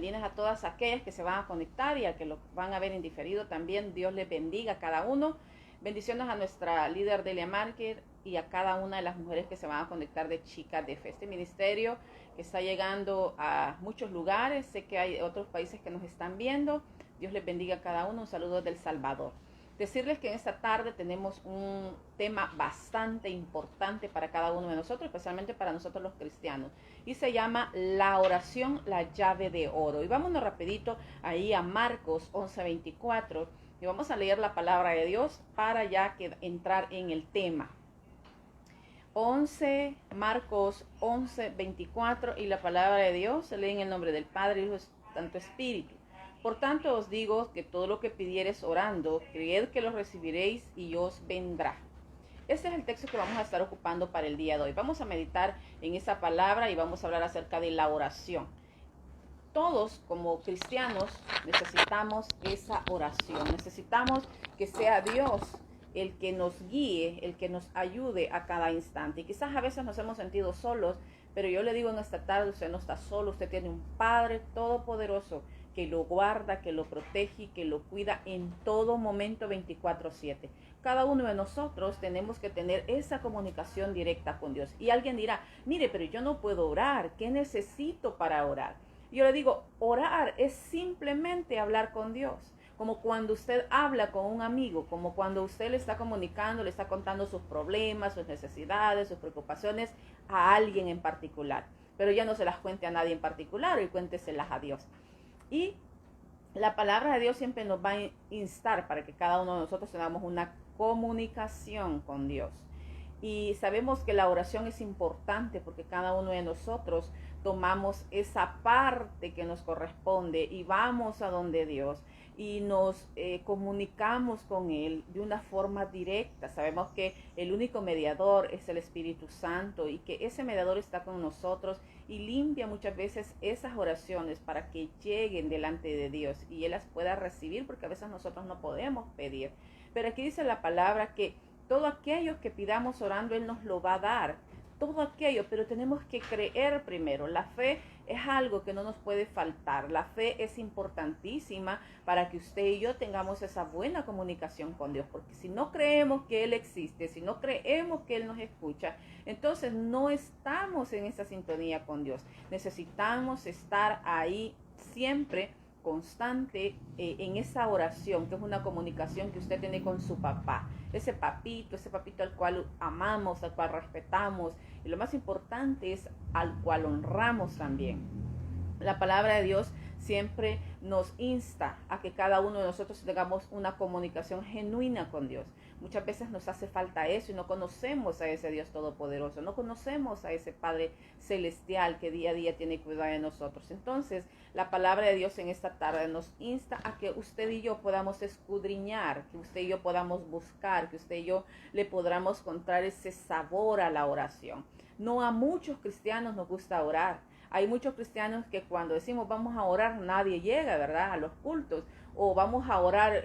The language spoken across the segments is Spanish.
A todas aquellas que se van a conectar y a que lo van a ver en diferido también. Dios les bendiga a cada uno. Bendiciones a nuestra líder Delia Márquez y a cada una de las mujeres que se van a conectar de Chicas de Fe. Este ministerio que está llegando a muchos lugares. Sé que hay otros países que nos están viendo. Dios les bendiga a cada uno. Un saludo del Salvador. Decirles que en esta tarde tenemos un tema bastante importante para cada uno de nosotros, especialmente para nosotros los cristianos, y se llama la oración, la llave de oro. Y vámonos rapidito ahí a Marcos 11:24 y vamos a leer la palabra de Dios para ya entrar en el tema. Marcos 11:24, y la palabra de Dios se lee en el nombre del Padre, Hijo y Santo Espíritu. Por tanto os digo que todo lo que pidiereis orando, creed que lo recibiréis y os vendrá. Este es el texto que vamos a estar ocupando para el día de hoy. Vamos a meditar en esa palabra y vamos a hablar acerca de la oración. Todos como cristianos necesitamos esa oración. Necesitamos que sea Dios el que nos guíe, el que nos ayude a cada instante. Y quizás a veces nos hemos sentido solos, pero yo le digo en esta tarde, usted no está solo, usted tiene un Padre todopoderoso que lo guarda, que lo protege y que lo cuida en todo momento 24/7. Cada uno de nosotros tenemos que tener esa comunicación directa con Dios. Y alguien dirá, mire, pero yo no puedo orar, ¿qué necesito para orar? Yo le digo, orar es simplemente hablar con Dios. Como cuando usted habla con un amigo, como cuando usted le está comunicando, le está contando sus problemas, sus necesidades, sus preocupaciones a alguien en particular. Pero ya no se las cuente a nadie en particular y cuénteselas a Dios. Y la palabra de Dios siempre nos va a instar para que cada uno de nosotros tengamos una comunicación con Dios. Y sabemos que la oración es importante porque cada uno de nosotros tomamos esa parte que nos corresponde y vamos a donde Dios y nos comunicamos con Él de una forma directa. Sabemos que el único mediador es el Espíritu Santo y que ese mediador está con nosotros y limpia muchas veces esas oraciones para que lleguen delante de Dios y Él las pueda recibir, porque a veces nosotros no podemos pedir. Pero aquí dice la palabra que todo aquello que pidamos orando, Él nos lo va a dar. Todo aquello, pero tenemos que creer primero. La fe es algo que no nos puede faltar. La fe es importantísima para que usted y yo tengamos esa buena comunicación con Dios. Porque si no creemos que Él existe, si no creemos que Él nos escucha, entonces no estamos en esa sintonía con Dios. Necesitamos estar ahí siempre constante en esa oración, que es una comunicación que usted tiene con su papá, ese papito al cual amamos, al cual respetamos, y lo más importante es al cual honramos también. La palabra de Dios siempre nos insta a que cada uno de nosotros tengamos una comunicación genuina con Dios. Muchas veces nos hace falta eso y no conocemos a ese Dios todopoderoso, no conocemos a ese Padre celestial que día a día tiene cuidado de nosotros. Entonces, la palabra de Dios en esta tarde nos insta a que usted y yo podamos escudriñar, que usted y yo podamos buscar, que usted y yo le podamos encontrar ese sabor a la oración. No a muchos cristianos nos gusta orar. Hay muchos cristianos que cuando decimos vamos a orar, nadie llega, ¿verdad?, a los cultos. O vamos a orar,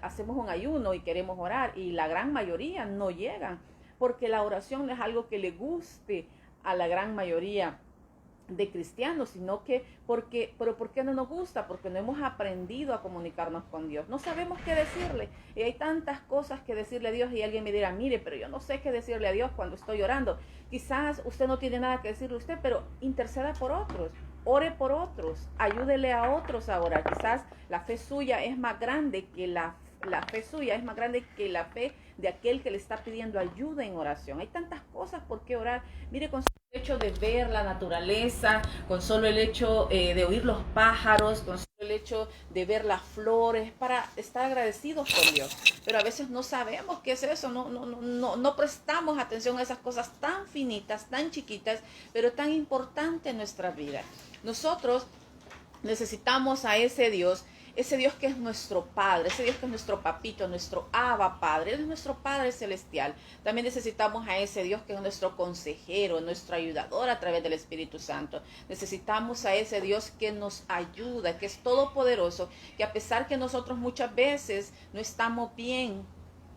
hacemos un ayuno y queremos orar, y la gran mayoría no llegan, porque la oración no es algo que le guste a la gran mayoría de cristianos, sino que pero ¿por qué no nos gusta? Porque no hemos aprendido a comunicarnos con Dios. No sabemos qué decirle. Y hay tantas cosas que decirle a Dios, y alguien me dirá, mire, pero yo no sé qué decirle a Dios cuando estoy orando. Quizás usted no tiene nada que decirle a usted, pero interceda por otros. Ore por otros, ayúdele a otros a orar. Quizás la fe suya es más grande que la fe suya es más grande que la fe de aquel que le está pidiendo ayuda en oración. Hay tantas cosas por qué orar. Mire, con solo el hecho de ver la naturaleza, con solo el hecho de oír los pájaros, con solo el hecho de ver las flores, para estar agradecidos con Dios. Pero a veces no sabemos qué es eso, no prestamos atención a esas cosas tan finitas, tan chiquitas, pero tan importantes en nuestra vida. Nosotros necesitamos a ese Dios que es nuestro Padre, ese Dios que es nuestro papito, nuestro Abba Padre, Él es nuestro Padre celestial. También necesitamos a ese Dios que es nuestro consejero, nuestro ayudador a través del Espíritu Santo. Necesitamos a ese Dios que nos ayuda, que es todopoderoso, que a pesar que nosotros muchas veces no estamos bien,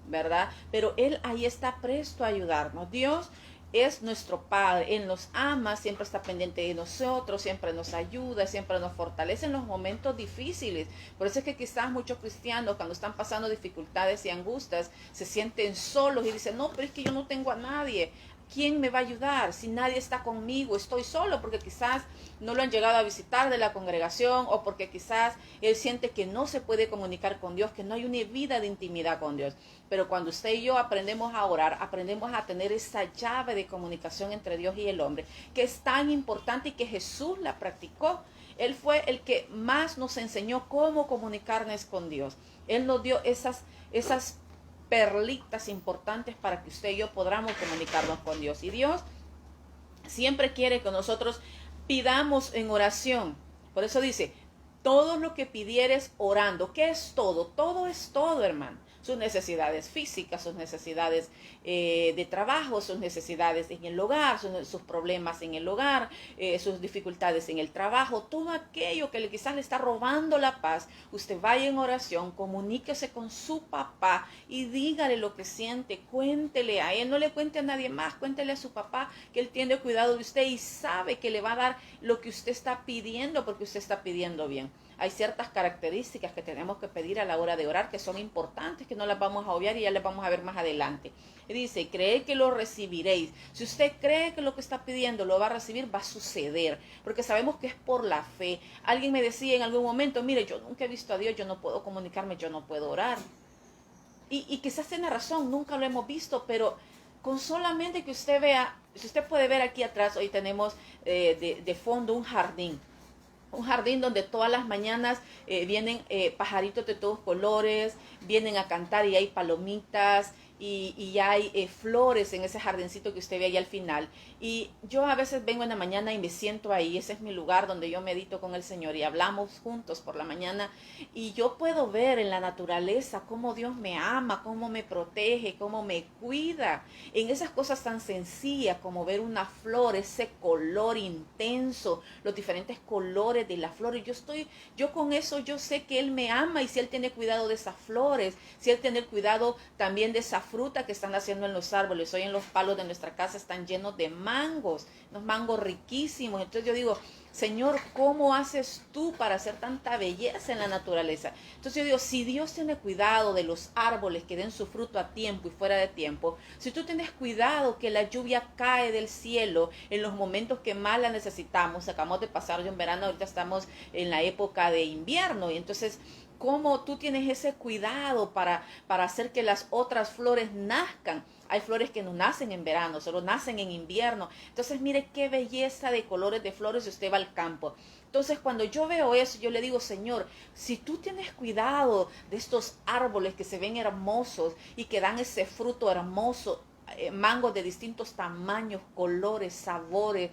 ¿verdad?, pero Él ahí está presto a ayudarnos. Dios es nuestro Padre. Él nos ama, siempre está pendiente de nosotros, siempre nos ayuda, siempre nos fortalece en los momentos difíciles. Por eso es que quizás muchos cristianos, cuando están pasando dificultades y angustias, se sienten solos y dicen, no, pero es que yo no tengo a nadie. ¿Quién me va a ayudar? Si nadie está conmigo, estoy solo, porque quizás no lo han llegado a visitar de la congregación, o porque quizás él siente que no se puede comunicar con Dios, que no hay una vida de intimidad con Dios. Pero cuando usted y yo aprendemos a orar, aprendemos a tener esa llave de comunicación entre Dios y el hombre, que es tan importante y que Jesús la practicó. Él fue el que más nos enseñó cómo comunicarnos con Dios. Él nos dio esas perlitas importantes para que usted y yo podamos comunicarnos con Dios. Y Dios siempre quiere que nosotros pidamos en oración. Por eso dice, todo lo que pidieres orando. ¿Qué es todo? Todo es todo, hermano. Sus necesidades físicas, sus necesidades de trabajo, sus necesidades en el hogar, sus problemas en el hogar, sus dificultades en el trabajo, todo aquello que quizás le está robando la paz. Usted vaya en oración, comuníquese con su papá y dígale lo que siente, cuéntele a él, no le cuente a nadie más, cuéntele a su papá que él tiene cuidado de usted y sabe que le va a dar lo que usted está pidiendo, porque usted está pidiendo bien. Hay ciertas características que tenemos que pedir a la hora de orar que son importantes, que no las vamos a obviar y ya las vamos a ver más adelante. Y dice, cree que lo recibiréis. Si usted cree que lo que está pidiendo lo va a recibir, va a suceder, porque sabemos que es por la fe. Alguien me decía en algún momento, mire, yo nunca he visto a Dios, yo no puedo comunicarme, yo no puedo orar. Y quizás tiene razón, nunca lo hemos visto, pero con solamente que usted vea, si usted puede ver aquí atrás, hoy tenemos de fondo un jardín donde todas las mañanas vienen pajaritos de todos colores, vienen a cantar y hay palomitas y hay flores en ese jardincito que usted ve ahí al final. Y yo a veces vengo en la mañana y me siento ahí, ese es mi lugar donde yo medito con el Señor y hablamos juntos por la mañana, y yo puedo ver en la naturaleza cómo Dios me ama, cómo me protege, cómo me cuida, en esas cosas tan sencillas como ver una flor, ese color intenso, los diferentes colores de la flor, y yo con eso yo sé que Él me ama, y si Él tiene cuidado de esas flores, si Él tiene cuidado también de esa fruta que están haciendo en los árboles. Hoy en los palos de nuestra casa están llenos de mangos, unos mangos riquísimos. Entonces yo digo, Señor, ¿cómo haces tú para hacer tanta belleza en la naturaleza? Entonces yo digo, si Dios tiene cuidado de los árboles que den su fruto a tiempo y fuera de tiempo, si tú tienes cuidado que la lluvia cae del cielo en los momentos que más la necesitamos, acabamos de pasar de un verano, ahorita estamos en la época de invierno, y entonces cómo tú tienes ese cuidado para hacer que las otras flores nazcan. Hay flores que no nacen en verano, solo nacen en invierno. Entonces mire qué belleza de colores de flores si usted va al campo. Entonces cuando yo veo eso, yo le digo, Señor, si tú tienes cuidado de estos árboles que se ven hermosos y que dan ese fruto hermoso, mangos de distintos tamaños, colores, sabores,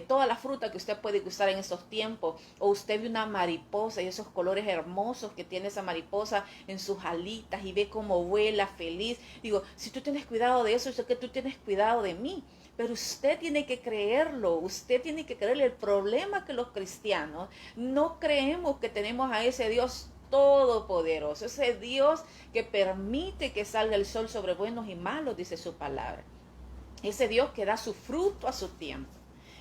toda la fruta que usted puede usar en esos tiempos, o usted ve una mariposa y esos colores hermosos que tiene esa mariposa en sus alitas y ve cómo vuela feliz. Digo, si tú tienes cuidado de eso, yo sé que tú tienes cuidado de mí. Pero usted tiene que creerlo, usted tiene que creerle. El problema es que los cristianos no creemos que tenemos a ese Dios todopoderoso, ese Dios que permite que salga el sol sobre buenos y malos, dice su palabra. Ese Dios que da su fruto a su tiempo.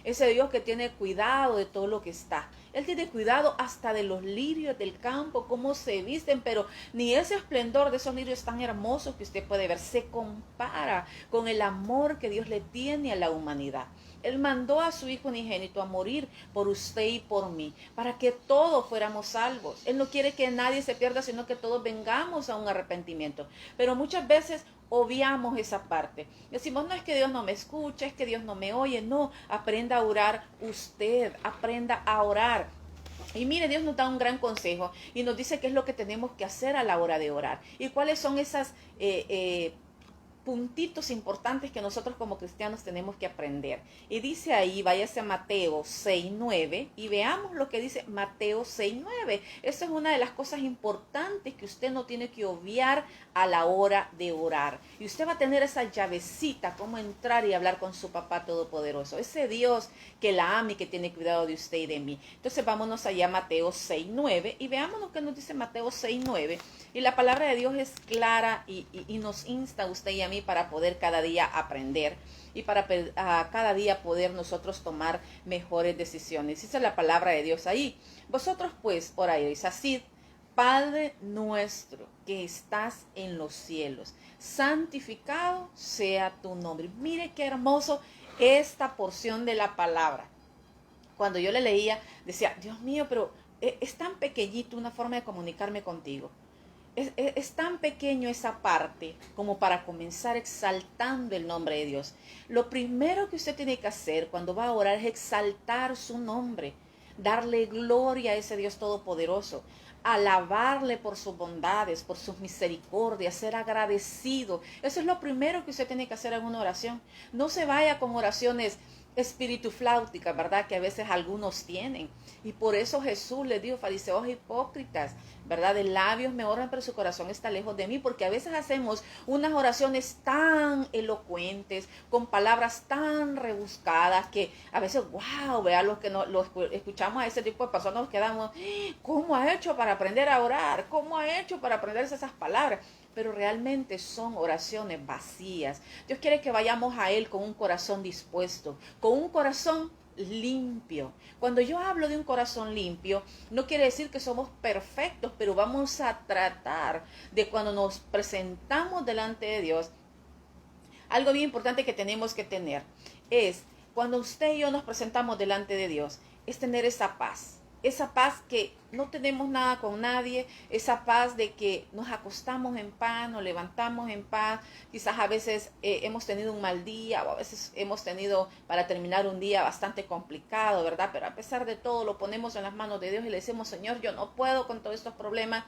Ese Dios que tiene cuidado de todo lo que está. Él tiene cuidado hasta de los lirios del campo, cómo se visten, pero ni ese esplendor de esos lirios tan hermosos que usted puede ver se compara con el amor que Dios le tiene a la humanidad. Él mandó a su Hijo unigénito a morir por usted y por mí, para que todos fuéramos salvos. Él no quiere que nadie se pierda, sino que todos vengamos a un arrepentimiento. Pero muchas veces obviamos esa parte. Decimos, no, es que Dios no me escucha, es que Dios no me oye. No, aprenda a orar usted, aprenda a orar. Y mire, Dios nos da un gran consejo y nos dice qué es lo que tenemos que hacer a la hora de orar. Y cuáles son esas puntitos importantes que nosotros como cristianos tenemos que aprender. Y dice ahí, váyase a Mateo 6:9 y veamos lo que dice Mateo 6:9. Esa es una de las cosas importantes que usted no tiene que obviar a la hora de orar. Y usted va a tener esa llavecita, cómo entrar y hablar con su papá todopoderoso. Ese Dios que la ama y que tiene cuidado de usted y de mí. Entonces vámonos allá a Mateo 6:9 y veamos lo que nos dice Mateo 6:9. Y la palabra de Dios es clara y nos insta a usted y a mí mí para poder cada día aprender y para cada día poder nosotros tomar mejores decisiones. Esa es la palabra de Dios ahí. Vosotros pues oraréis así: Padre nuestro que estás en los cielos, santificado sea tu nombre. Mire qué hermoso esta porción de la palabra. Cuando yo le leía, decía, Dios mío, pero es tan pequeñito una forma de comunicarme contigo. Es tan pequeño esa parte como para comenzar exaltando el nombre de Dios. Lo primero que usted tiene que hacer cuando va a orar es exaltar su nombre, darle gloria a ese Dios todopoderoso, alabarle por sus bondades, por sus misericordias, ser agradecido. Eso es lo primero que usted tiene que hacer en una oración. No se vaya con oraciones espíritu flautica, ¿verdad? Que a veces algunos tienen. Y por eso Jesús les dijo, fariseos hipócritas, ¿verdad? De labios me oran, pero su corazón está lejos de mí, porque a veces hacemos unas oraciones tan elocuentes, con palabras tan rebuscadas, que a veces, wow, vea, los que no lo escuchamos a ese tipo de personas nos quedamos, ¿cómo ha hecho para aprender a orar? ¿Cómo ha hecho para aprenderse esas palabras? Pero realmente son oraciones vacías. Dios quiere que vayamos a Él con un corazón dispuesto, con un corazón limpio. Cuando yo hablo de un corazón limpio, no quiere decir que somos perfectos, pero vamos a tratar de, cuando nos presentamos delante de Dios, algo bien importante que tenemos que tener es, cuando usted y yo nos presentamos delante de Dios, es tener esa paz. Esa paz que no tenemos nada con nadie, esa paz de que nos acostamos en paz, nos levantamos en paz. Quizás a veces hemos tenido un mal día, o a veces hemos tenido para terminar un día bastante complicado, ¿verdad? Pero a pesar de todo lo ponemos en las manos de Dios y le decimos, Señor, yo no puedo con todos estos problemas,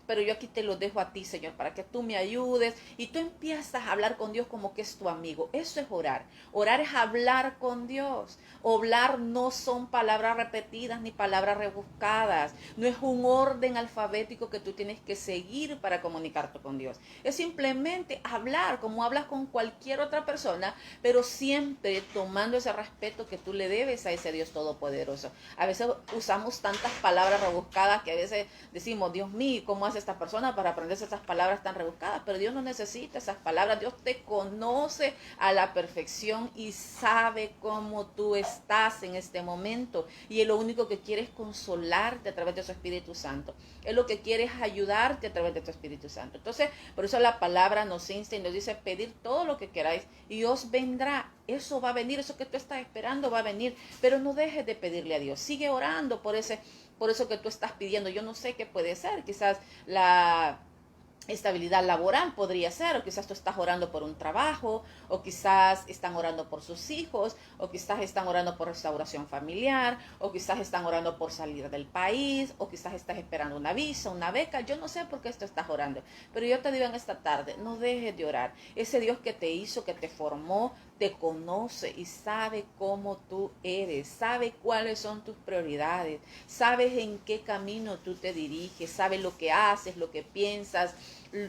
pero yo aquí te los dejo a ti, Señor, para que tú me ayudes. Y tú empiezas a hablar con Dios como que es tu amigo. Eso es orar. Orar es hablar con Dios. Hablar no son palabras repetidas ni palabras rebuscadas. No es un orden alfabético que tú tienes que seguir para comunicarte con Dios. Es simplemente hablar como hablas con cualquier otra persona, pero siempre tomando ese respeto que tú le debes a ese Dios todopoderoso. A veces usamos tantas palabras rebuscadas que a veces decimos, Dios mío, ¿cómo hace esta persona para aprenderse esas palabras tan rebuscadas? Pero Dios no necesita esas palabras. Dios te conoce a la perfección y sabe cómo tú estás en este momento, y Él lo único que quiere es consolarte a través de su Espíritu Santo. Él lo que quiere es ayudarte a través de tu Espíritu Santo. Entonces, por eso la palabra nos insta y nos dice, pedir todo lo que queráis y os vendrá. Eso va a venir, eso que tú estás esperando va a venir, pero no dejes de pedirle a Dios. Sigue orando por eso que tú estás pidiendo. Yo no sé qué puede ser, quizás la estabilidad laboral podría ser, o quizás tú estás orando por un trabajo, o quizás están orando por sus hijos, o quizás están orando por restauración familiar, o quizás están orando por salir del país, o quizás estás esperando una visa, una beca. Yo no sé por qué esto estás orando, pero yo te digo en esta tarde, no dejes de orar. Ese Dios que te hizo, que te formó, te conoce y sabe cómo tú eres, sabe cuáles son tus prioridades, sabes en qué camino tú te diriges, sabe lo que haces, lo que piensas,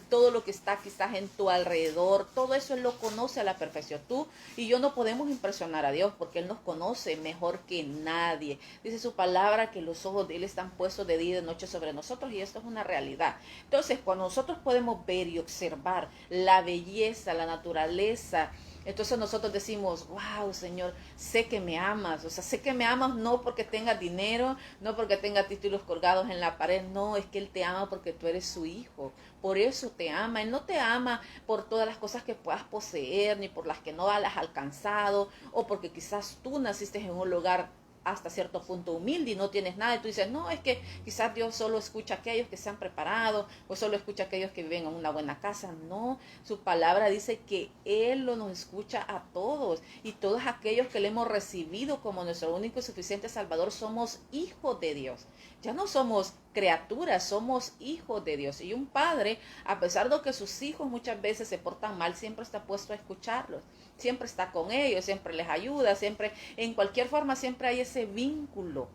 todo lo que está quizás en tu alrededor, todo eso Él lo conoce a la perfección. Tú y yo no podemos impresionar a Dios porque Él nos conoce mejor que nadie. Dice su palabra que los ojos de Él están puestos de día y de noche sobre nosotros, y esto es una realidad. Entonces, cuando nosotros podemos ver y observar la belleza, la naturaleza, entonces nosotros decimos, wow, Señor, sé que me amas. O sea, sé que me amas no porque tenga dinero, no porque tenga títulos colgados en la pared. No, es que Él te ama porque tú eres su hijo. Por eso te ama. Él no te ama por todas las cosas que puedas poseer, ni por las que no las has alcanzado, o porque quizás tú naciste en un lugar hasta cierto punto humilde y no tienes nada, y tú dices, no, es que quizás Dios solo escucha a aquellos que se han preparado, o solo escucha a aquellos que viven en una buena casa. No, su palabra dice que Él nos escucha a todos, y todos aquellos que le hemos recibido como nuestro único y suficiente Salvador somos hijos de Dios. Ya no somos criaturas, somos hijos de Dios. Y un padre, a pesar de que sus hijos muchas veces se portan mal, siempre está puesto a escucharlos, siempre está con ellos, siempre les ayuda, siempre, en cualquier forma, siempre hay ese vínculo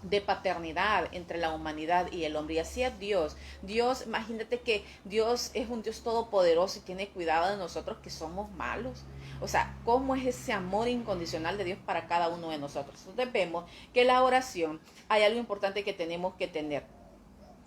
de paternidad entre la humanidad y el hombre. Y así es Dios. Dios, imagínate que Dios es un Dios todopoderoso y tiene cuidado de nosotros que somos malos. O sea, ¿cómo es ese amor incondicional de Dios para cada uno de nosotros? Entonces vemos que la oración, hay algo importante que tenemos que tener.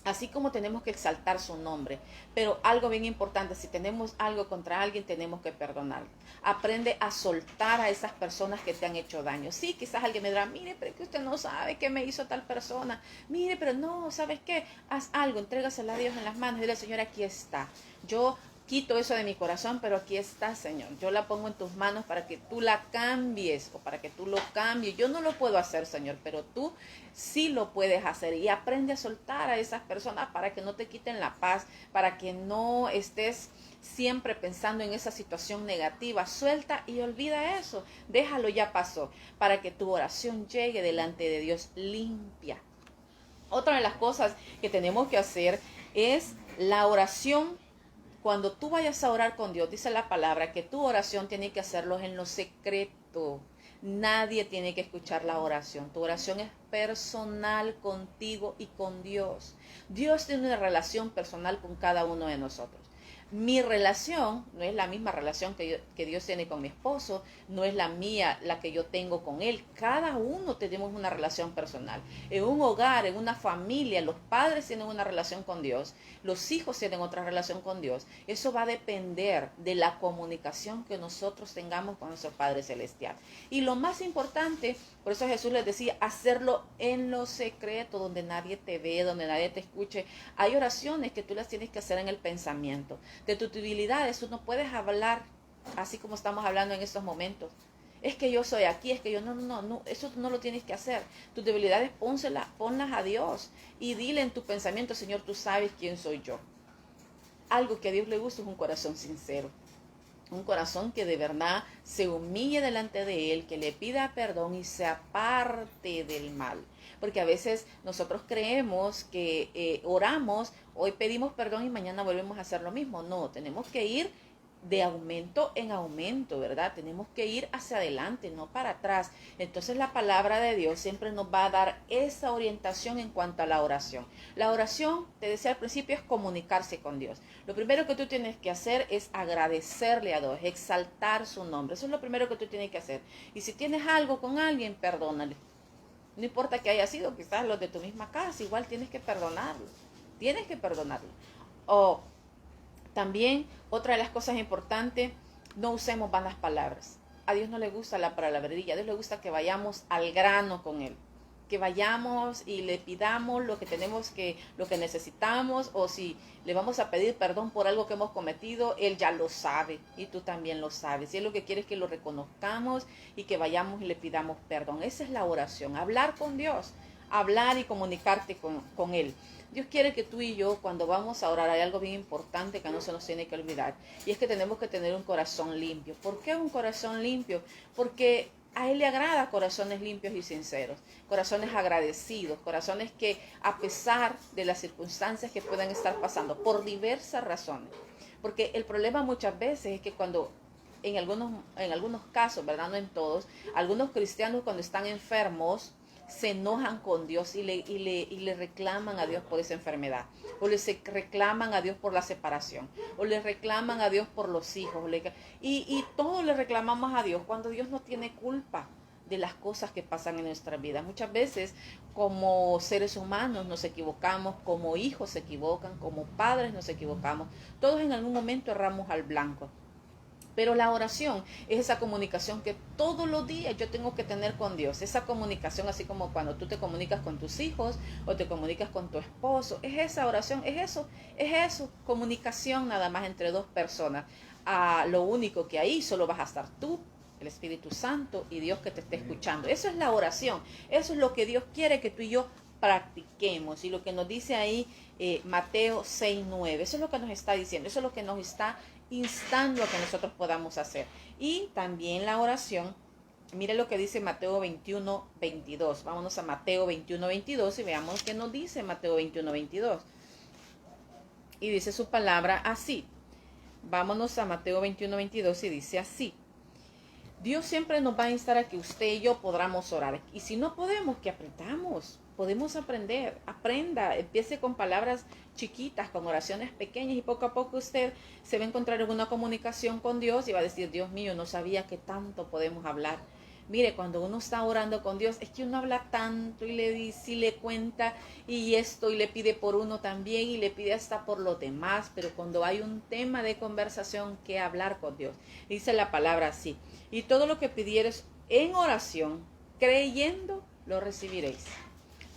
Así como tenemos que exaltar su nombre. Pero algo bien importante, si tenemos algo contra alguien, tenemos que perdonar. Aprende a soltar a esas personas que te han hecho daño. Sí, quizás alguien me dirá, mire, pero es que usted no sabe qué me hizo tal persona. Mire, pero no, ¿sabes qué? Haz algo, entrégasela a Dios en las manos. Dile, Señor, aquí está. Yo quito eso de mi corazón, pero aquí está, Señor. Yo la pongo en tus manos para que tú la cambies o para que tú lo cambies. Yo no lo puedo hacer, Señor, pero tú sí lo puedes hacer. Y aprende a soltar a esas personas para que no te quiten la paz, para que no estés siempre pensando en esa situación negativa. Suelta y olvida eso. Déjalo, ya pasó, para que tu oración llegue delante de Dios limpia. Otra de las cosas que tenemos que hacer es la oración. Cuando tú vayas a orar con Dios, dice la palabra que tu oración tiene que hacerlo en lo secreto. Nadie tiene que escuchar la oración. Tu oración es personal contigo y con Dios. Dios tiene una relación personal con cada uno de nosotros. Mi relación no es la misma relación que Dios tiene con mi esposo, no es la mía la que yo tengo con él. Cada uno tenemos una relación personal. En un hogar, en una familia, los padres tienen una relación con Dios, los hijos tienen otra relación con Dios. Eso va a depender de la comunicación que nosotros tengamos con nuestro Padre Celestial. Y lo más importante, por eso Jesús les decía, hacerlo en lo secreto, donde nadie te ve, donde nadie te escuche. Hay oraciones que tú las tienes que hacer en el pensamiento. De tus debilidades tú no puedes hablar así como estamos hablando en estos momentos. Es que yo soy aquí, es que yo no, eso no lo tienes que hacer. Tus debilidades ponlas a Dios y dile en tu pensamiento, Señor, tú sabes quién soy yo. Algo que a Dios le gusta es un corazón sincero. Un corazón que de verdad se humille delante de Él, que le pida perdón y se aparte del mal. Porque a veces nosotros creemos que oramos, hoy pedimos perdón y mañana volvemos a hacer lo mismo. No, tenemos que ir de aumento en aumento, ¿verdad? Tenemos que ir hacia adelante, no para atrás. Entonces la palabra de Dios siempre nos va a dar esa orientación en cuanto a la oración. La oración, te decía al principio, es comunicarse con Dios. Lo primero que tú tienes que hacer es agradecerle a Dios, exaltar su nombre. Eso es lo primero que tú tienes que hacer. Y si tienes algo con alguien, perdónale. No importa que haya sido quizás los de tu misma casa, igual tienes que perdonarlo. Tienes que perdonarlo. O también, otra de las cosas importantes, no usemos vanas palabras. A Dios no le gusta la palabrería, a Dios le gusta que vayamos al grano con Él. Que vayamos y le pidamos lo que tenemos lo que necesitamos, o si le vamos a pedir perdón por algo que hemos cometido, Él ya lo sabe y tú también lo sabes. Y Él lo que quiere es que lo reconozcamos y que vayamos y le pidamos perdón. Esa es la oración, hablar con Dios, hablar y comunicarte con Él. Dios quiere que tú y yo, cuando vamos a orar, hay algo bien importante que no se nos tiene que olvidar. Y es que tenemos que tener un corazón limpio. ¿Por qué un corazón limpio? Porque a Él le agrada corazones limpios y sinceros, corazones agradecidos, corazones que a pesar de las circunstancias que puedan estar pasando, por diversas razones. Porque el problema muchas veces es que cuando, en algunos casos, ¿verdad? No en todos, algunos cristianos cuando están enfermos, se enojan con Dios y le reclaman a Dios por esa enfermedad, o le reclaman a Dios por la separación, o le reclaman a Dios por los hijos, y todo le reclamamos a Dios cuando Dios no tiene culpa de las cosas que pasan en nuestra vida. Muchas veces como seres humanos nos equivocamos, como hijos se equivocan, como padres nos equivocamos, todos en algún momento erramos al blanco. Pero la oración es esa comunicación que todos los días yo tengo que tener con Dios. Esa comunicación, así como cuando tú te comunicas con tus hijos o te comunicas con tu esposo. Es esa oración, es eso, comunicación nada más entre dos personas. Lo único que ahí solo vas a estar tú, el Espíritu Santo y Dios que te esté escuchando. Eso es la oración. Eso es lo que Dios quiere que tú y yo practiquemos. Y lo que nos dice ahí Mateo 6:9, eso es lo que nos está diciendo, eso es lo que nos está instando a que nosotros podamos hacer. Y también la oración, mire lo que dice Mateo 21:22. Vámonos a Mateo 21:22 y veamos qué nos dice Mateo 21:22. Y dice su palabra así. Vámonos a Mateo 21:22 y dice así: Dios siempre nos va a instar a que usted y yo podamos orar. Y si no podemos, que aprendamos. Podemos aprender. Aprenda. Empiece con palabras chiquitas, con oraciones pequeñas. Y poco a poco usted se va a encontrar en una comunicación con Dios y va a decir, Dios mío, no sabía que tanto podemos hablar. Mire, cuando uno está orando con Dios, es que uno habla tanto y le dice y le cuenta y esto y le pide por uno también y le pide hasta por los demás, pero cuando hay un tema de conversación que hablar con Dios, dice la palabra así, y todo lo que pidieres en oración, creyendo, lo recibiréis.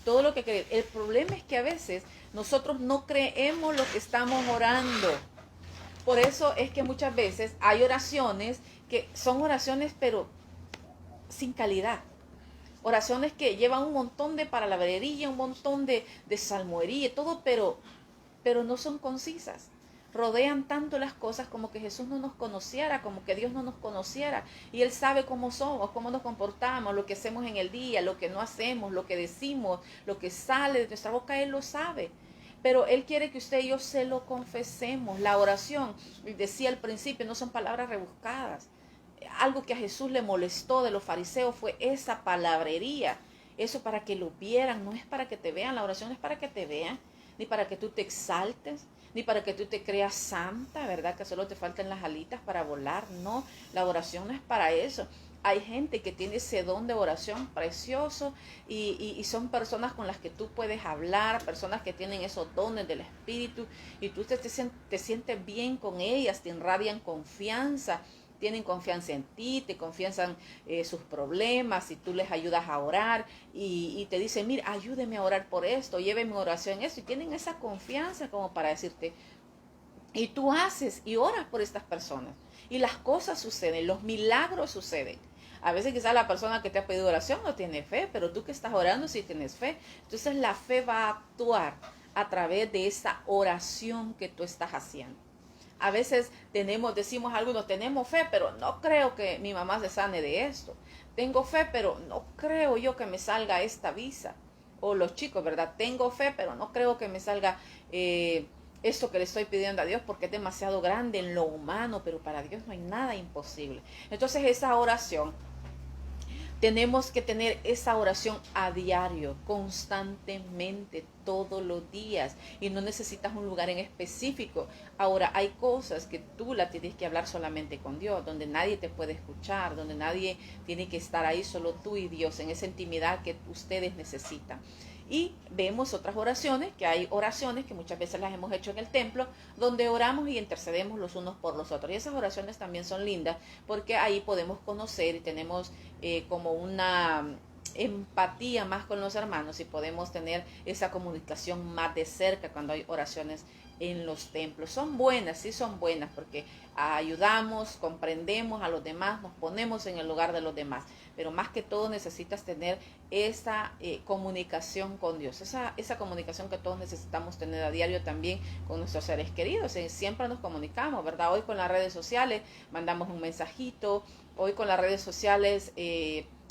Todo lo que crees. El problema es que a veces nosotros no creemos lo que estamos orando. Por eso es que muchas veces hay oraciones que son oraciones pero sin calidad. Oraciones que llevan un montón de palabrería, un montón de salmoería, todo, pero no son concisas. Rodean tanto las cosas como que Jesús no nos conociera, como que Dios no nos conociera. Y Él sabe cómo somos, cómo nos comportamos, lo que hacemos en el día, lo que no hacemos, lo que decimos, lo que sale de nuestra boca, Él lo sabe. Pero Él quiere que usted y yo se lo confesemos. La oración, decía al principio, no son palabras rebuscadas. Algo que a Jesús le molestó de los fariseos fue esa palabrería. Eso para que lo vieran, no es para que te vean. La oración es para que te vean, ni para que tú te exaltes, ni para que tú te creas santa, ¿verdad? Que solo te faltan las alitas para volar. No, la oración no es para eso. Hay gente que tiene ese don de oración precioso y son personas con las que tú puedes hablar, personas que tienen esos dones del Espíritu y tú te sientes bien con ellas, te irradian confianza, tienen confianza en ti, te confiesan sus problemas y tú les ayudas a orar y te dicen, mira, ayúdeme a orar por esto, lléveme oración en eso y tienen esa confianza como para decirte, y tú haces y oras por estas personas y las cosas suceden, los milagros suceden. A veces quizás la persona que te ha pedido oración no tiene fe, pero tú que estás orando sí tienes fe. Entonces la fe va a actuar a través de esa oración que tú estás haciendo. A veces decimos algunos, tenemos fe, pero no creo que mi mamá se sane de esto. Tengo fe, pero no creo yo que me salga esta visa. O los chicos, ¿verdad? Tengo fe, pero no creo que me salga esto que le estoy pidiendo a Dios porque es demasiado grande en lo humano, pero para Dios no hay nada imposible. Entonces esa oración, tenemos que tener esa oración a diario, constantemente, todos los días. Y no necesitas un lugar en específico. Ahora, hay cosas que tú la tienes que hablar solamente con Dios, donde nadie te puede escuchar, donde nadie tiene que estar ahí, solo tú y Dios, en esa intimidad que ustedes necesitan. Y vemos otras oraciones, que hay oraciones que muchas veces las hemos hecho en el templo, donde oramos y intercedemos los unos por los otros. Y esas oraciones también son lindas, porque ahí podemos conocer y tenemos como una empatía más con los hermanos y podemos tener esa comunicación más de cerca cuando hay oraciones en los templos. Son buenas, sí son buenas, porque ayudamos, comprendemos a los demás, nos ponemos en el lugar de los demás, pero más que todo necesitas tener esa comunicación con Dios, esa comunicación que todos necesitamos tener a diario también con nuestros seres queridos. Siempre nos comunicamos, ¿verdad? Hoy con las redes sociales mandamos un mensajito, hoy con las redes sociales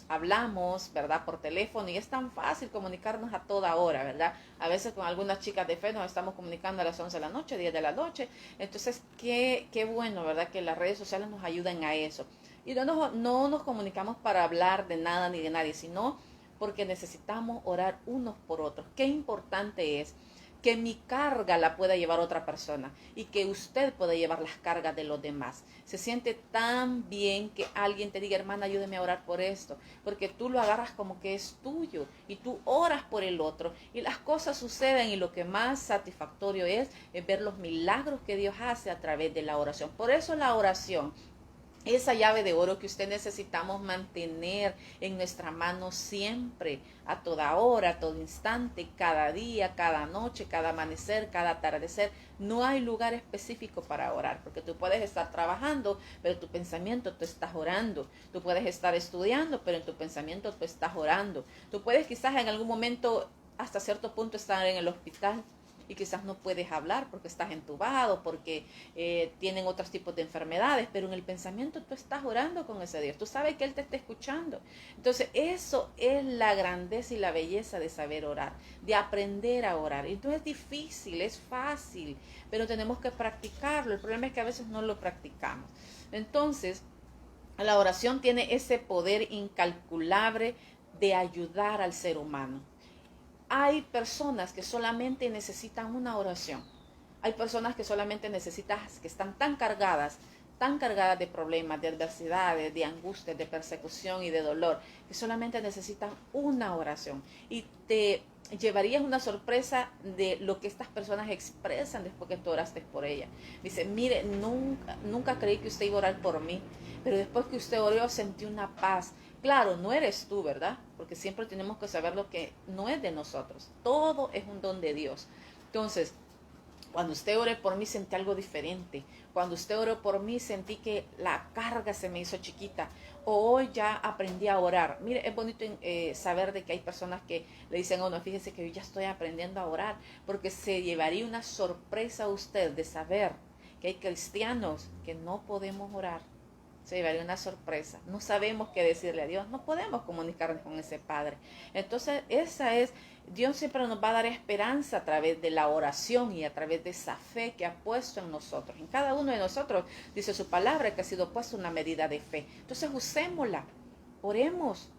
hablamos, ¿verdad? Por teléfono y es tan fácil comunicarnos a toda hora, ¿verdad? A veces con algunas chicas de fe nos estamos comunicando a las 11 de la noche, 10 de la noche. Entonces, qué bueno, ¿verdad? Que las redes sociales nos ayudan a eso. Y no nos comunicamos para hablar de nada ni de nadie, sino porque necesitamos orar unos por otros. Qué importante es que mi carga la pueda llevar otra persona y que usted pueda llevar las cargas de los demás. Se siente tan bien que alguien te diga, hermana, ayúdeme a orar por esto, porque tú lo agarras como que es tuyo y tú oras por el otro y las cosas suceden y lo que más satisfactorio es ver los milagros que Dios hace a través de la oración. Por eso la oración, esa llave de oro que usted necesitamos mantener en nuestra mano siempre, a toda hora, a todo instante, cada día, cada noche, cada amanecer, cada atardecer. No hay lugar específico para orar, porque tú puedes estar trabajando, pero en tu pensamiento tú estás orando. Tú puedes estar estudiando, pero en tu pensamiento tú estás orando. Tú puedes quizás en algún momento, hasta cierto punto, estar en el hospital y quizás no puedes hablar porque estás entubado, porque tienen otros tipos de enfermedades, pero en el pensamiento tú estás orando con ese Dios, tú sabes que Él te está escuchando. Entonces eso es la grandeza y la belleza de saber orar, de aprender a orar. Y no es difícil, es fácil, pero tenemos que practicarlo. El problema es que a veces no lo practicamos. Entonces, la oración tiene ese poder incalculable de ayudar al ser humano. Hay personas que solamente necesitan una oración. Hay personas que solamente necesitan, que están tan cargadas tan cargadas de problemas, de adversidades, de angustias, de persecución y de dolor, que solamente necesitan una oración. Y te llevarías una sorpresa de lo que estas personas expresan después que tú oraste por ella. Dice, mire, nunca creí que usted iba a orar por mí, pero después que usted oró sentí una paz. Claro, no eres tú, ¿verdad? Porque siempre tenemos que saber lo que no es de nosotros. Todo es un don de Dios. Entonces, cuando usted oró por mí sentí algo diferente. Cuando usted oró por mí sentí que la carga se me hizo chiquita. O hoy ya aprendí a orar. Mire, es bonito saber de que hay personas que le dicen a uno, fíjese que yo ya estoy aprendiendo a orar. Porque se llevaría una sorpresa a usted de saber que hay cristianos que no podemos orar. Se llevaría una sorpresa. No sabemos qué decirle a Dios. No podemos comunicarnos con ese Padre. Entonces, Dios siempre nos va a dar esperanza a través de la oración y a través de esa fe que ha puesto en nosotros. En cada uno de nosotros, dice su palabra, que ha sido puesta una medida de fe. Entonces, usémosla. Oremos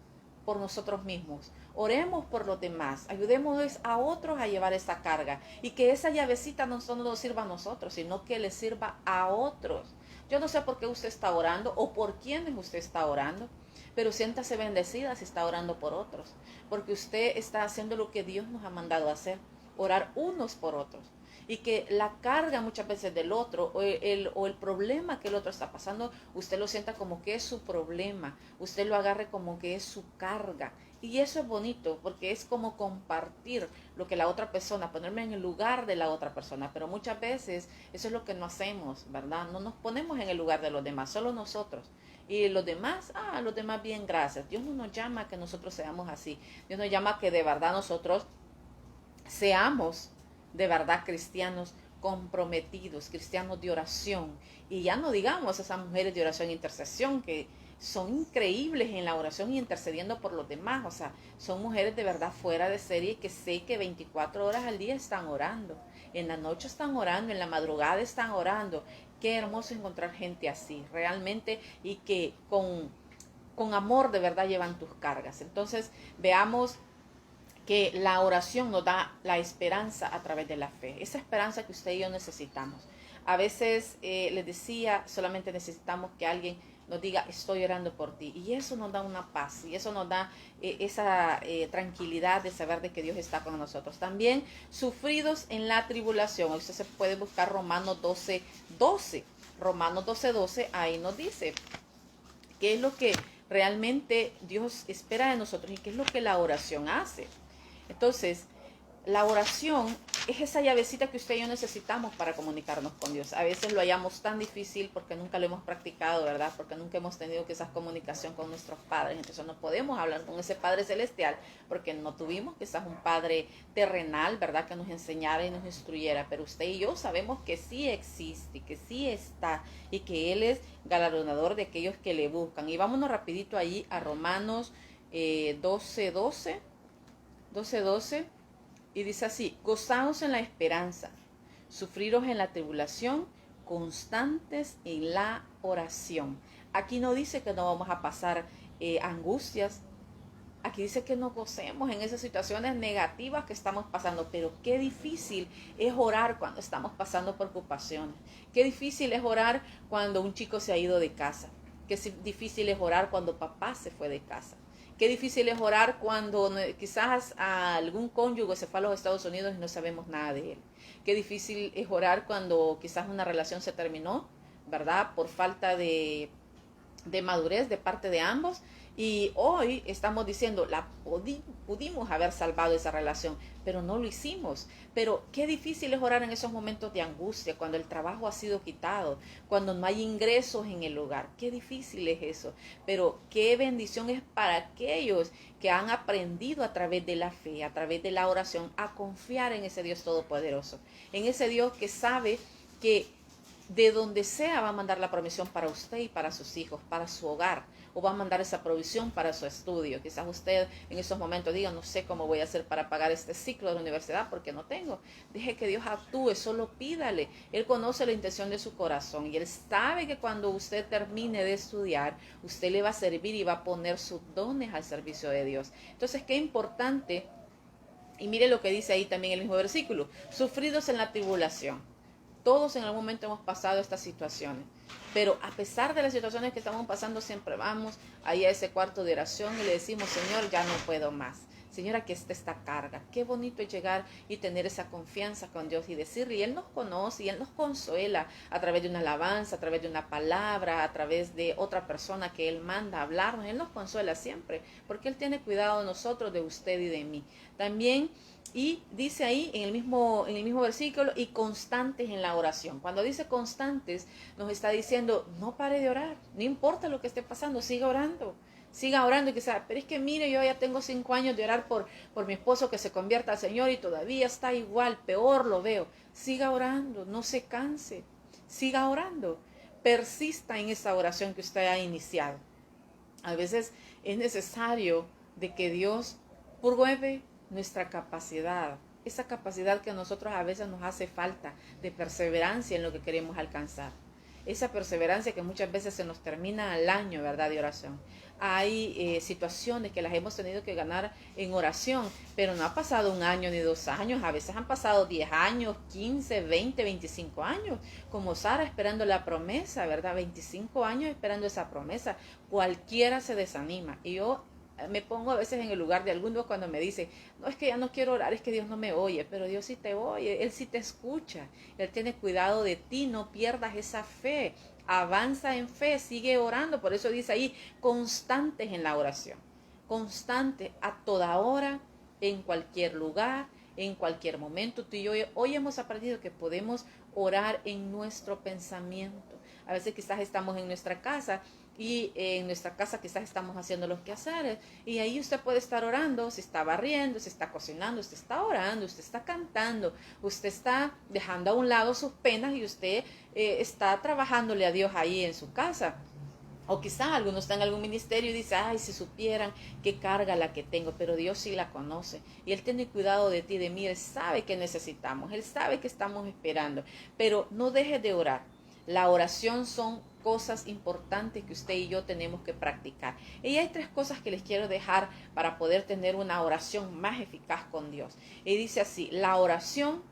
por nosotros mismos. Oremos por los demás. Ayudémonos a otros a llevar esa carga. Y que esa llavecita no solo nos sirva a nosotros, sino que le sirva a otros. Yo no sé por qué usted está orando o por quiénes usted está orando, pero siéntase bendecida si está orando por otros, porque usted está haciendo lo que Dios nos ha mandado a hacer, orar unos por otros. Y que la carga muchas veces del otro o el problema que el otro está pasando, usted lo sienta como que es su problema, usted lo agarre como que es su carga. Y eso es bonito porque es como compartir lo que la otra persona, ponerme en el lugar de la otra persona. Pero muchas veces eso es lo que no hacemos, ¿verdad? No nos ponemos en el lugar de los demás, solo nosotros. Y los demás, los demás bien, gracias. Dios no nos llama a que nosotros seamos así. Dios nos llama a que de verdad nosotros seamos de verdad cristianos comprometidos, cristianos de oración. Y ya no digamos esas mujeres de oración e intercesión que son increíbles en la oración y intercediendo por los demás. O sea, son mujeres de verdad fuera de serie que sé que 24 horas al día están orando. En la noche están orando, en la madrugada están orando. Qué hermoso encontrar gente así, realmente, y que con amor de verdad llevan tus cargas. Entonces, veamos que la oración nos da la esperanza a través de la fe. Esa esperanza que usted y yo necesitamos. A veces, les decía, solamente necesitamos que alguien nos diga, estoy orando por ti. Y eso nos da una paz. Y eso nos da esa tranquilidad de saber de que Dios está con nosotros. También, sufridos en la tribulación. Usted se puede buscar Romanos 12:12. Romanos 12:12, ahí nos dice qué es lo que realmente Dios espera de nosotros y qué es lo que la oración hace. Entonces, la oración es esa llavecita que usted y yo necesitamos para comunicarnos con Dios. A veces lo hallamos tan difícil porque nunca lo hemos practicado, ¿verdad? Porque nunca hemos tenido esa comunicación con nuestros padres. Entonces no podemos hablar con ese Padre Celestial porque no tuvimos quizás un Padre terrenal, ¿verdad? Que nos enseñara y nos instruyera. Pero usted y yo sabemos que sí existe, que sí está y que Él es galardonador de aquellos que le buscan. Y vámonos rapidito allí a Romanos 12:12. Y dice así, gozaos en la esperanza, sufriros en la tribulación, constantes en la oración. Aquí no dice que no vamos a pasar angustias, aquí dice que nos gocemos en esas situaciones negativas que estamos pasando, pero qué difícil es orar cuando estamos pasando preocupaciones, qué difícil es orar cuando un chico se ha ido de casa, qué difícil es orar cuando papá se fue de casa. Qué difícil es orar cuando quizás algún cónyuge se fue a los Estados Unidos y no sabemos nada de él. Qué difícil es orar cuando quizás una relación se terminó, ¿verdad? Por falta de madurez de parte de ambos. Y hoy estamos diciendo, pudimos haber salvado esa relación, pero no lo hicimos. Pero qué difícil es orar en esos momentos de angustia, cuando el trabajo ha sido quitado, cuando no hay ingresos en el hogar. Qué difícil es eso. Pero qué bendición es para aquellos que han aprendido a través de la fe, a través de la oración, a confiar en ese Dios todopoderoso, en ese Dios que sabe que de donde sea va a mandar la provisión para usted y para sus hijos, para su hogar, o va a mandar esa provisión para su estudio. Quizás usted en esos momentos diga, no sé cómo voy a hacer para pagar este ciclo de la universidad porque no tengo. Deje que Dios actúe, solo pídale. Él conoce la intención de su corazón y Él sabe que cuando usted termine de estudiar, usted le va a servir y va a poner sus dones al servicio de Dios. Entonces, qué importante, y mire lo que dice ahí también el mismo versículo, sufridos en la tribulación. Todos en algún momento hemos pasado estas situaciones, pero a pesar de las situaciones que estamos pasando, siempre vamos ahí a ese cuarto de oración y le decimos, Señor, ya no puedo más. Señor, aquí está esta carga. Qué bonito es llegar y tener esa confianza con Dios y decirle, y Él nos conoce y Él nos consuela a través de una alabanza, a través de una palabra, a través de otra persona que Él manda a hablarnos. Él nos consuela siempre, porque Él tiene cuidado de nosotros, de usted y de mí. También, y dice ahí en el mismo versículo, y constantes en la oración. Cuando dice constantes, nos está diciendo, no pare de orar, no importa lo que esté pasando, siga orando. Siga orando y quizás, pero es que mire, yo ya tengo 5 años de orar por mi esposo que se convierta al Señor y todavía está igual, peor lo veo. Siga orando, no se canse, siga orando, persista en esa oración que usted ha iniciado. A veces es necesario de que Dios pruebe nuestra capacidad, esa capacidad que a nosotros a veces nos hace falta de perseverancia en lo que queremos alcanzar. Esa perseverancia que muchas veces se nos termina al año, ¿verdad?, de oración. Hay situaciones que las hemos tenido que ganar en oración, pero no ha pasado 1 año ni 2 años, a veces han pasado 10 años, 15, 20, 25 años, como Sara esperando la promesa, ¿verdad? 25 años esperando esa promesa. Cualquiera se desanima. Y yo me pongo a veces en el lugar de algunos cuando me dicen, no, es que ya no quiero orar, es que Dios no me oye, pero Dios sí te oye, Él sí te escucha, Él tiene cuidado de ti, no pierdas esa fe, avanza en fe, sigue orando. Por eso dice ahí, constantes en la oración, constantes a toda hora, en cualquier lugar, en cualquier momento. Tú y yo hoy hemos aprendido que podemos orar en nuestro pensamiento. A veces quizás estamos en nuestra casa y en nuestra casa quizás estamos haciendo los quehaceres y ahí usted puede estar orando, se está barriendo, se está cocinando, usted está orando, usted está cantando, usted está dejando a un lado sus penas y usted está trabajándole a Dios ahí en su casa. O quizás algunos están en algún ministerio y dicen, ay, si supieran qué carga la que tengo, pero Dios sí la conoce. Y Él tiene cuidado de ti, de mí, Él sabe que necesitamos, Él sabe que estamos esperando. Pero no dejes de orar. La oración son cosas importantes que usted y yo tenemos que practicar. Y hay 3 cosas que les quiero dejar para poder tener una oración más eficaz con Dios. Y dice así, la oración,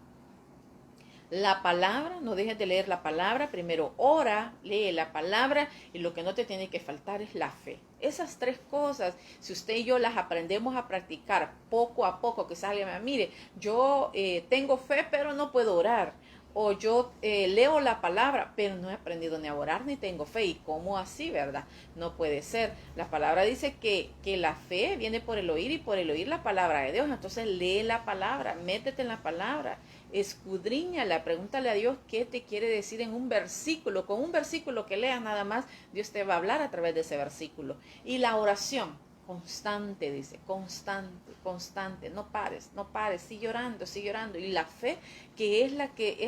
la palabra, no dejes de leer la palabra, primero ora, lee la palabra y lo que no te tiene que faltar es la fe. Esas 3 cosas, si usted y yo las aprendemos a practicar poco a poco, que salga, mire, yo tengo fe pero no puedo orar. O yo leo la palabra, pero no he aprendido ni a orar ni tengo fe. ¿Y cómo así, verdad? No puede ser. La palabra dice que la fe viene por el oír y por el oír la palabra de Dios. Entonces lee la palabra, métete en la palabra, escudriñala, pregúntale a Dios qué te quiere decir en un versículo. Con un versículo que leas nada más, Dios te va a hablar a través de ese versículo. Y la oración. Constante, dice, constante, constante, no pares, sigue orando. Y la fe, que es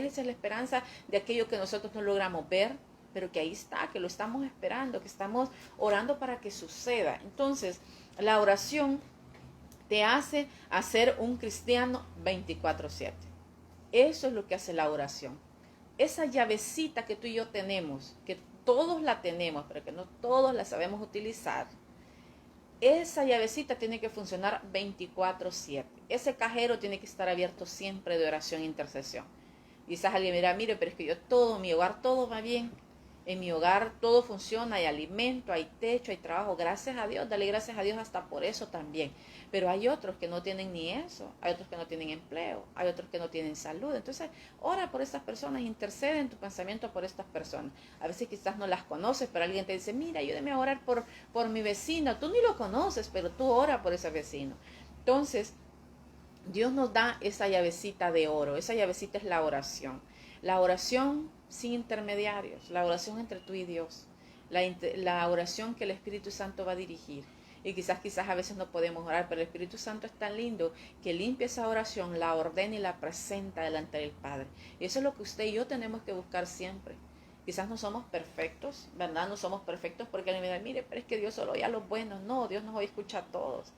esa es la esperanza de aquello que nosotros no logramos ver, pero que ahí está, que lo estamos esperando, que estamos orando para que suceda. Entonces, la oración te hace hacer un cristiano 24/7. Eso es lo que hace la oración. Esa llavecita que tú y yo tenemos, que todos la tenemos, pero que no todos la sabemos utilizar. Esa llavecita tiene que funcionar 24/7. Ese cajero tiene que estar abierto siempre de oración e intercesión. Quizás alguien dirá, mire, pero es que mi hogar todo va bien. En mi hogar todo funciona, hay alimento, hay techo, hay trabajo. Gracias a Dios, dale gracias a Dios hasta por eso también. Pero hay otros que no tienen ni eso, hay otros que no tienen empleo, hay otros que no tienen salud. Entonces, ora por estas personas, intercede en tu pensamiento por estas personas. A veces quizás no las conoces, pero alguien te dice, mira, ayúdame a orar por mi vecino. Tú ni lo conoces, pero tú ora por ese vecino. Entonces, Dios nos da esa llavecita de oro, esa llavecita es la oración. La oración sin intermediarios, la oración entre tú y Dios, la oración que el Espíritu Santo va a dirigir. Y quizás a veces no podemos orar, pero el Espíritu Santo es tan lindo que limpia esa oración, la ordena y la presenta delante del Padre. Y eso es lo que usted y yo tenemos que buscar siempre. Quizás no somos perfectos, ¿verdad? No somos perfectos porque alguien me dice, mire, pero es que Dios solo oye a los buenos. No, Dios nos escucha a todos.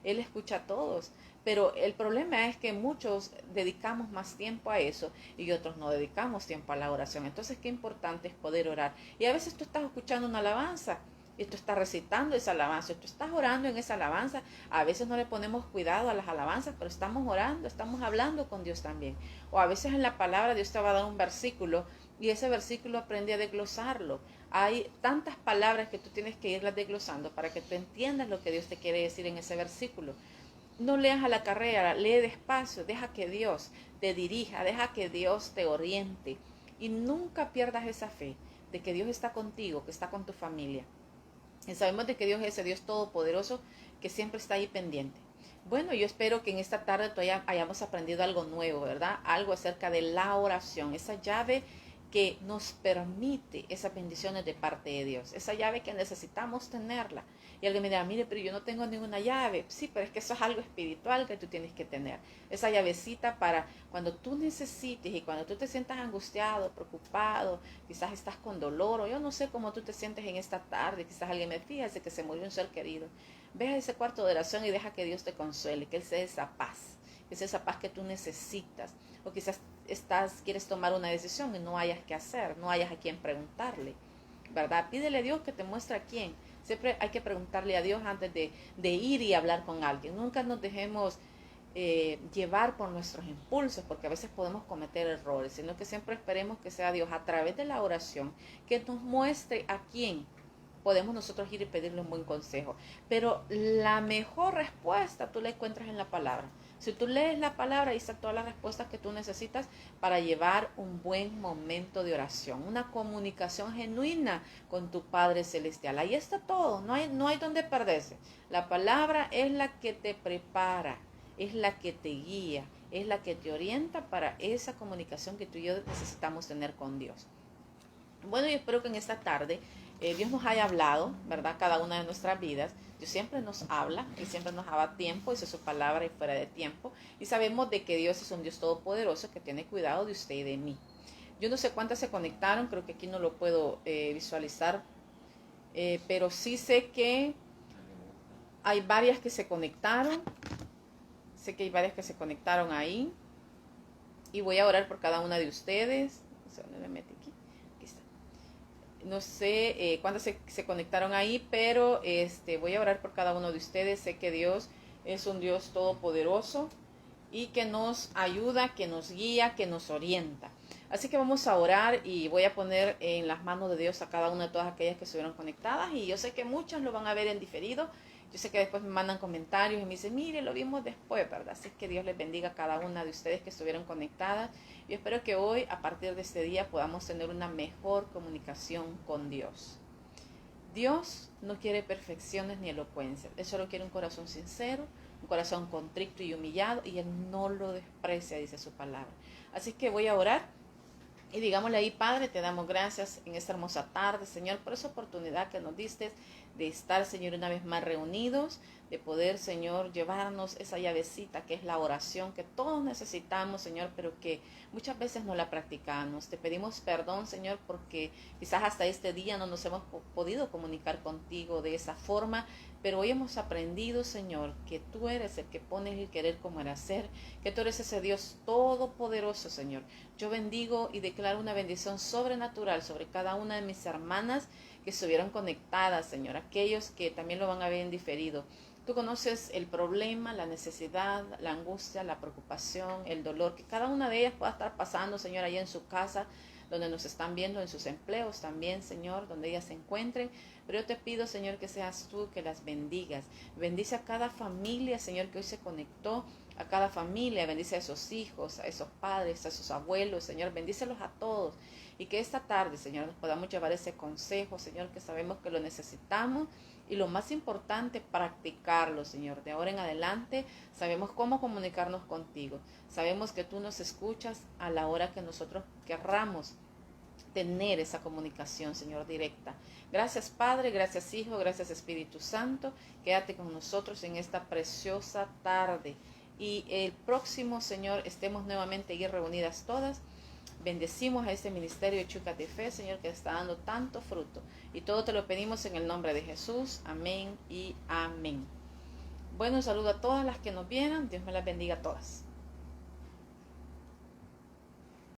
Él escucha a todos. Pero el problema es que muchos dedicamos más tiempo a eso y otros no dedicamos tiempo a la oración. Entonces, qué importante es poder orar. Y a veces tú estás escuchando una alabanza y tú estás recitando esa alabanza, tú estás orando en esa alabanza. A veces no le ponemos cuidado a las alabanzas, pero estamos orando, estamos hablando con Dios también. O a veces en la palabra Dios te va a dar un versículo y ese versículo aprende a desglosarlo. Hay tantas palabras que tú tienes que irlas desglosando para que tú entiendas lo que Dios te quiere decir en ese versículo. No leas a la carrera, lee despacio, deja que Dios te dirija, deja que Dios te oriente. Y nunca pierdas esa fe de que Dios está contigo, que está con tu familia. Y sabemos de que Dios es ese Dios todopoderoso que siempre está ahí pendiente. Bueno, yo espero que en esta tarde todavía hayamos aprendido algo nuevo, ¿verdad? Algo acerca de la oración, esa llave que nos permite esas bendiciones de parte de Dios, esa llave que necesitamos tenerla. Y alguien me dirá, mire, pero yo no tengo ninguna llave. Sí, pero es que eso es algo espiritual que tú tienes que tener. Esa llavecita para cuando tú necesites y cuando tú te sientas angustiado, preocupado, quizás estás con dolor o yo no sé cómo tú te sientes en esta tarde. Quizás alguien me fíjese que se murió un ser querido. Ve a ese cuarto de oración y deja que Dios te consuele, que Él sea esa paz, que sea esa paz que tú necesitas. O quizás quieres tomar una decisión y no hayas que hacer, no hayas a quien preguntarle, ¿verdad? Pídele a Dios que te muestre a quién. Siempre hay que preguntarle a Dios antes de ir y hablar con alguien. Nunca nos dejemos llevar por nuestros impulsos, porque a veces podemos cometer errores, sino que siempre esperemos que sea Dios a través de la oración que nos muestre a quién podemos nosotros ir y pedirle un buen consejo. Pero la mejor respuesta tú la encuentras en la palabra. Si tú lees la palabra, ahí están todas las respuestas que tú necesitas para llevar un buen momento de oración, una comunicación genuina con tu Padre Celestial. Ahí está todo, no hay donde perderse. La palabra es la que te prepara, es la que te guía, es la que te orienta para esa comunicación que tú y yo necesitamos tener con Dios. Bueno, yo espero que en esta tarde Dios nos haya hablado, ¿verdad? Cada una de nuestras vidas. Dios siempre nos habla y siempre nos da tiempo, dice su palabra y fuera de tiempo. Y sabemos de que Dios es un Dios todopoderoso que tiene cuidado de usted y de mí. Yo no sé cuántas se conectaron, creo que aquí no lo puedo visualizar, pero sí sé que hay varias que se conectaron. Sé que hay varias que se conectaron ahí. Y voy a orar por cada una de ustedes. No sé dónde me metí aquí. Aquí está. No sé cuántas se conectaron ahí, pero voy a orar por cada uno de ustedes. Sé que Dios es un Dios todopoderoso y que nos ayuda, que nos guía, que nos orienta. Así que vamos a orar y voy a poner en las manos de Dios a cada una de todas aquellas que estuvieron conectadas. Y yo sé que muchas lo van a ver en diferido. Yo sé que después me mandan comentarios y me dicen, mire, lo vimos después, ¿verdad? Así que Dios les bendiga a cada una de ustedes que estuvieron conectadas. Yo espero que hoy, a partir de este día, podamos tener una mejor comunicación con Dios. Dios no quiere perfecciones ni elocuencia. Él solo quiere un corazón sincero, un corazón contrito y humillado, y Él no lo desprecia, dice su palabra. Así que voy a orar y digámosle ahí, Padre, te damos gracias en esta hermosa tarde, Señor, por esa oportunidad que nos diste de estar, Señor, una vez más reunidos, de poder, Señor, llevarnos esa llavecita que es la oración que todos necesitamos, Señor, pero que muchas veces no la practicamos. Te pedimos perdón, Señor, porque quizás hasta este día no nos hemos podido comunicar contigo de esa forma, pero hoy hemos aprendido, Señor, que tú eres el que pones el querer como el hacer, que tú eres ese Dios todopoderoso, Señor. Yo bendigo y declaro una bendición sobrenatural sobre cada una de mis hermanas que estuvieron conectadas, Señor, aquellos que también lo van a ver en diferido. Tú conoces el problema, la necesidad, la angustia, la preocupación, el dolor que cada una de ellas pueda estar pasando, Señor, allá en su casa, donde nos están viendo, en sus empleos también, Señor, donde ellas se encuentren. Pero yo te pido, Señor, que seas tú que las bendigas. Bendice a cada familia, Señor, que hoy se conectó, a cada familia, bendice a esos hijos, a esos padres, a esos abuelos, Señor, bendícelos a todos. Y que esta tarde, Señor, nos podamos llevar ese consejo, Señor, que sabemos que lo necesitamos. Y lo más importante, practicarlo, Señor. De ahora en adelante sabemos cómo comunicarnos contigo. Sabemos que tú nos escuchas a la hora que nosotros querramos tener esa comunicación, Señor, directa. Gracias, Padre, gracias, Hijo, gracias, Espíritu Santo. Quédate con nosotros en esta preciosa tarde. Y el próximo, Señor, estemos nuevamente aquí reunidas todas. Bendecimos a este ministerio de Chúcate de Fe, Señor, que está dando tanto fruto. Y todo te lo pedimos en el nombre de Jesús. Amén y amén. Bueno, un saludo a todas las que nos vieran. Dios me las bendiga a todas.